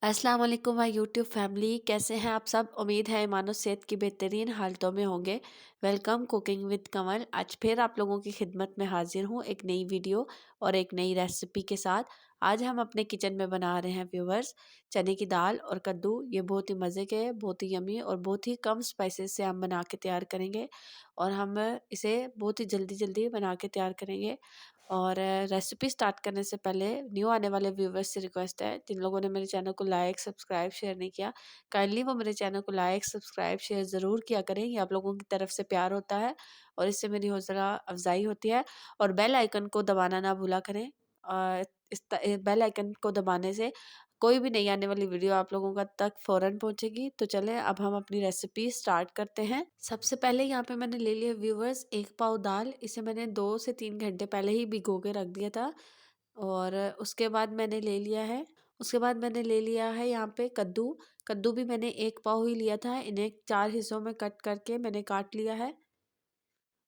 अस्सलाम वालेकुम my YouTube family, कैसे हैं आप सब। उम्मीद है मानो सेहत की बेहतरीन हालतों में होंगे। वेलकम कुकिंग विद कमल। आज फिर आप लोगों की खिदमत में हाजिर हूँ एक नई वीडियो और एक नई रेसिपी के साथ। आज हम अपने किचन में बना रहे हैं व्यूवर्स चने की दाल और कद्दू। ये बहुत ही मज़े के, बहुत ही यमी और बहुत ही कम स्पाइसेस से हम बना के तैयार करेंगे और हम इसे बहुत ही जल्दी जल्दी बना के तैयार करेंगे। और रेसिपी स्टार्ट करने से पहले न्यू आने वाले व्यूवर्स से रिक्वेस्ट है, जिन लोगों ने मेरे चैनल को लाइक सब्सक्राइब शेयर नहीं किया, काइंडली वो मेरे चैनल को लाइक सब्सक्राइब शेयर ज़रूर किया करें। ये आप लोगों की तरफ से प्यार होता है और इससे मेरी हौसला अफजाई होती है। और बेल आइकन को दबाना ना भूला करें। बेल आइकन को दबाने से कोई भी नई आने वाली वीडियो आप लोगों का तक फ़ौरन पहुंचेगी। तो चलें अब हम अपनी रेसिपी स्टार्ट करते हैं। सबसे पहले यहाँ पे मैंने ले लिया व्यूवर्स 1 पाव दाल। इसे मैंने 2 से 3 घंटे पहले ही भिगो के रख दिया था। और उसके बाद मैंने ले लिया है यहाँ पे कद्दू। कद्दू भी मैंने 1 पाव ही लिया था। इन्हें 4 हिस्सों में कट करके मैंने काट लिया है।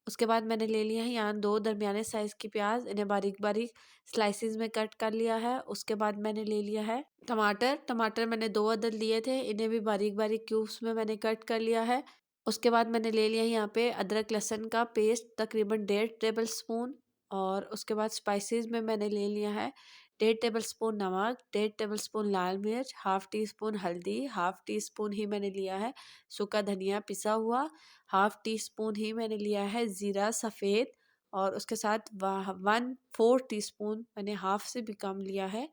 उसके बाद मैंने ले लिया है यहाँ 2 दरमियाने साइज़ की प्याज। इन्हें बारीक बारीक स्लाइसिस में कट कर लिया है। उसके बाद मैंने ले लिया है टमाटर। टमाटर मैंने 2 अदद लिए थे। इन्हें भी बारीक बारीक क्यूब्स में मैंने कट कर लिया है। उसके बाद मैंने ले लिया है यहाँ पे अदरक लहसुन का पेस्ट तकरीबन 1.5 टेबल स्पून। और उसके बाद स्पाइसेस में मैंने ले लिया है 1.5 टेबल स्पून नमक, 1.5 टेबल स्पून लाल मिर्च, हाफ़ टी स्पून हल्दी, हाफ़ टी स्पून ही मैंने लिया है सूखा धनिया पिसा हुआ, हाफ़ टी स्पून ही मैंने लिया है ज़ीरा सफ़ेद। और उसके साथ 1/4 टीस्पून मैंने हाफ़ से भी कम लिया है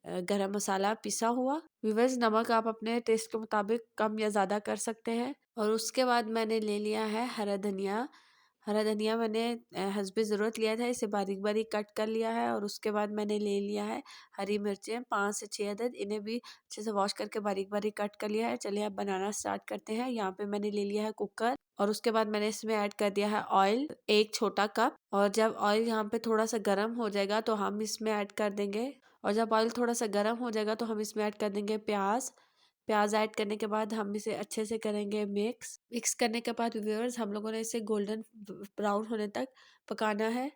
गरम मसाला पिसा हुआ। व्यूअर्स नमक आप अपने टेस्ट के मुताबिक कम या ज़्यादा कर सकते हैं। और उसके बाद मैंने ले लिया है हरा धनिया। हरा धनिया मैंने हस्बे ज़रूरत लिया था, इसे बारीक बारीक कट कर लिया है। और उसके बाद मैंने ले लिया है हरी मिर्चें 5 से 6 अदद। इन्हें भी अच्छे से वॉश करके बारीक बारीक कट कर लिया है। चलिए अब बनाना स्टार्ट करते हैं। यहाँ पे मैंने ले लिया है कुकर और उसके बाद मैंने इसमें ऐड कर दिया है ऑयल 1 छोटा कप। और जब ऑयल यहाँ पे थोड़ा सा गर्म हो जाएगा तो हम इसमें ऐड कर देंगे और जब ऑयल थोड़ा सा गर्म हो जाएगा तो हम इसमें ऐड कर देंगे प्याज। प्याज ऐड करने के बाद हम इसे अच्छे से करेंगे मिक्स। मिक्स करने के बाद व्यूअर्स हम लोगों ने इसे गोल्डन ब्राउन होने तक पकाना है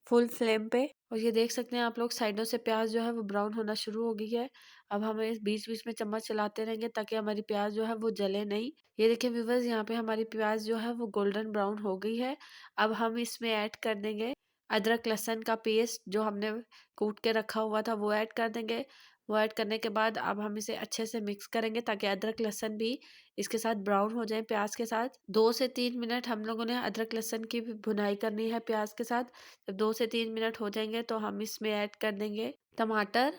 फुल फ्लेम पे। और ये देख सकते हैं आप लोग साइडों से प्याज जो है वो ब्राउन होना शुरू हो गई है। अब हमें इस बीच बीच में चम्मच चलाते रहेंगे ताकि हमारी प्याज जो है वो जले नहीं। ये देखिए व्यूअर्स यहाँ पे हमारी प्याज जो है वो गोल्डन ब्राउन हो गई है। अब हम इसमें ऐड कर देंगे अदरक लहसुन का पेस्ट जो हमने कूट के रखा हुआ था, वो ऐड कर देंगे। वो ऐड करने के बाद अब हम इसे अच्छे से मिक्स करेंगे ताकि अदरक लहसुन भी इसके साथ ब्राउन हो जाए प्याज के साथ। 2 से 3 मिनट हम लोगों ने अदरक लहसुन की भी भुनाई करनी है प्याज के साथ। जब 2 से 3 मिनट हो जाएंगे तो हम इसमें ऐड कर देंगे टमाटर।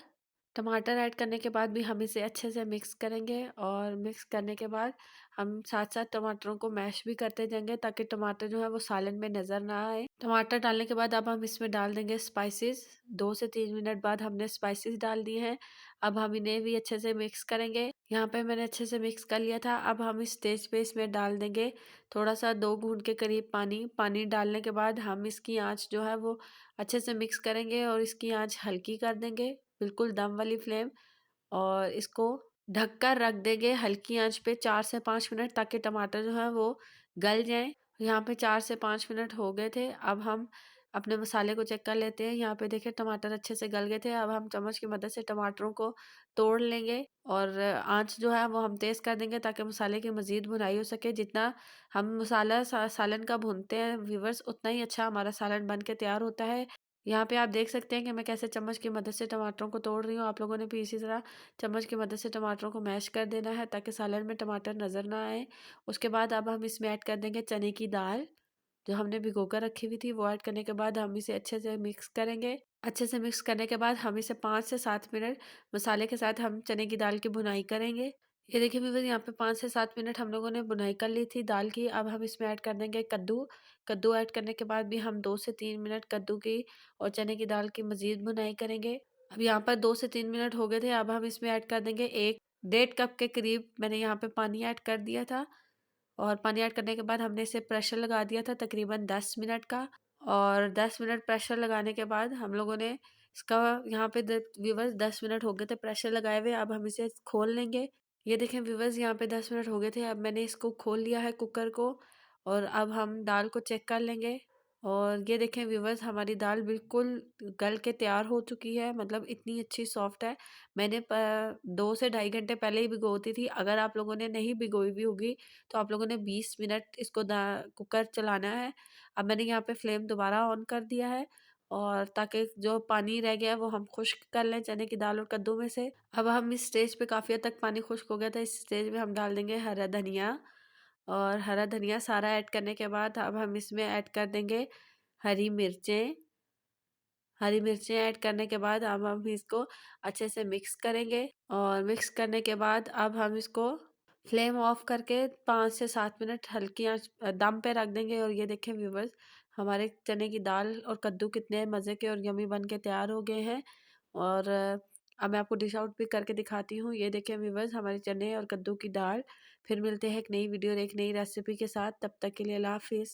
टमाटर ऐड करने के बाद भी हम इसे अच्छे से मिक्स करेंगे और मिक्स करने के बाद हम साथ साथ टमाटरों को मैश भी करते जाएंगे ताकि टमाटर जो है वो सालन में नज़र ना आए। टमाटर डालने के बाद अब हम इसमें डाल देंगे स्पाइसेस। 2 से 3 मिनट बाद हमने स्पाइसेस डाल दिए हैं। अब हम इन्हें भी अच्छे से मिक्स करेंगे। यहाँ पे मैंने अच्छे से मिक्स कर लिया था। अब हम इस स्टेज पे इसमें डाल देंगे थोड़ा सा 2 घूंट के करीब पानी। पानी डालने के बाद हम इसकी आंच जो है वो अच्छे से मिक्स करेंगे और इसकी आंच हल्की कर देंगे, बिल्कुल दम वाली फ्लेम। और इसको ढककर रख देंगे हल्की आंच पे 4 से 5 मिनट ताकि टमाटर जो है वो गल जाएं। यहाँ पे 4 से 5 मिनट हो गए थे। अब हम अपने मसाले को चेक कर लेते हैं। यहाँ पे देखिए टमाटर अच्छे से गल गए थे। अब हम चम्मच की मदद से टमाटरों को तोड़ लेंगे और आंच जो है वो हम तेज़ कर देंगे ताकि मसाले की मज़ीद भुनाई हो सके। जितना हम मसाला सालन का भूनते हैं व्यूवर्स, उतना ही अच्छा हमारा सालन बन के तैयार होता है। यहाँ पे आप देख सकते हैं कि मैं कैसे चम्मच की मदद से टमाटरों को तोड़ रही हूँ। आप लोगों ने भी इसी तरह चम्मच की मदद से टमाटरों को मैश कर देना है ताकि सालन में टमाटर नज़र ना आए। उसके बाद अब हम इसमें ऐड कर देंगे चने की दाल जो हमने भिगो कर रखी हुई थी। वो ऐड करने के बाद हम इसे अच्छे से मिक्स करेंगे। अच्छे से मिक्स करने के बाद हम इसे 5 से 7 मिनट मसाले के साथ हम चने की दाल की भुनाई करेंगे। ये देखिए व्यूअर्स यहाँ पे 5 से 7 मिनट हम लोगों ने भुनाई कर ली थी दाल की। अब हम इसमें ऐड कर देंगे कद्दू। कद्दू ऐड करने के बाद भी हम 2 से 3 मिनट कद्दू की और चने की दाल की मज़ीद भुनाई करेंगे। अब यहाँ पर 2 से 3 मिनट हो गए थे। अब हम इसमें ऐड कर देंगे 1 डेढ़ कप के करीब मैंने यहाँ पे पानी ऐड कर दिया था। और पानी ऐड करने के बाद हमने इसे प्रेशर लगा दिया था तकरीबन 10 मिनट का। और 10 मिनट प्रेशर लगाने के बाद हम लोगों ने इसका यहाँ पे व्यूवर्स 10 मिनट हो गए थे प्रेशर लगाए हुए। अब हम इसे खोल लेंगे। ये देखें व्यूवर्स यहाँ पे 10 मिनट हो गए थे। अब मैंने इसको खोल लिया है कुकर को और अब हम दाल को चेक कर लेंगे। और ये देखें व्यूवर्स, हमारी दाल बिल्कुल गल के तैयार हो चुकी है, मतलब इतनी अच्छी सॉफ्ट है। मैंने 2 से ढाई घंटे पहले ही भिगोती थी। अगर आप लोगों ने नहीं भिगोई भी होगी तो आप लोगों ने 20 मिनट इसको कुकर चलाना है। अब मैंने यहाँ पे फ्लेम दोबारा ऑन कर दिया है, और ताकि जो पानी रह गया है वो हम खुश्क कर लें चने की दाल और कद्दू में से। अब हम इस स्टेज पे काफ़ी हद तक पानी खुश्क हो गया था। इस स्टेज में हम डाल देंगे हरा धनिया, और हरा धनिया सारा ऐड करने के बाद अब हम इसमें ऐड कर देंगे हरी मिर्चें। हरी मिर्चें ऐड करने के बाद अब हम इसको अच्छे से मिक्स करेंगे, और मिक्स करने के बाद अब हम इसको फ्लेम ऑफ करके 5 से 7 मिनट हल्की आंच दम पे रख देंगे। और ये देखें व्यूवर्स, हमारे चने की दाल और कद्दू कितने मज़े के और यमी बन के तैयार हो गए हैं। और अब मैं आपको डिश आउट भी करके दिखाती हूँ। ये देखें व्यूवर्स, हमारे चने और कद्दू की दाल। फिर मिलते हैं एक नई वीडियो और एक नई रेसिपी के साथ। तब तक के लिए अल्लाह हाफिज़।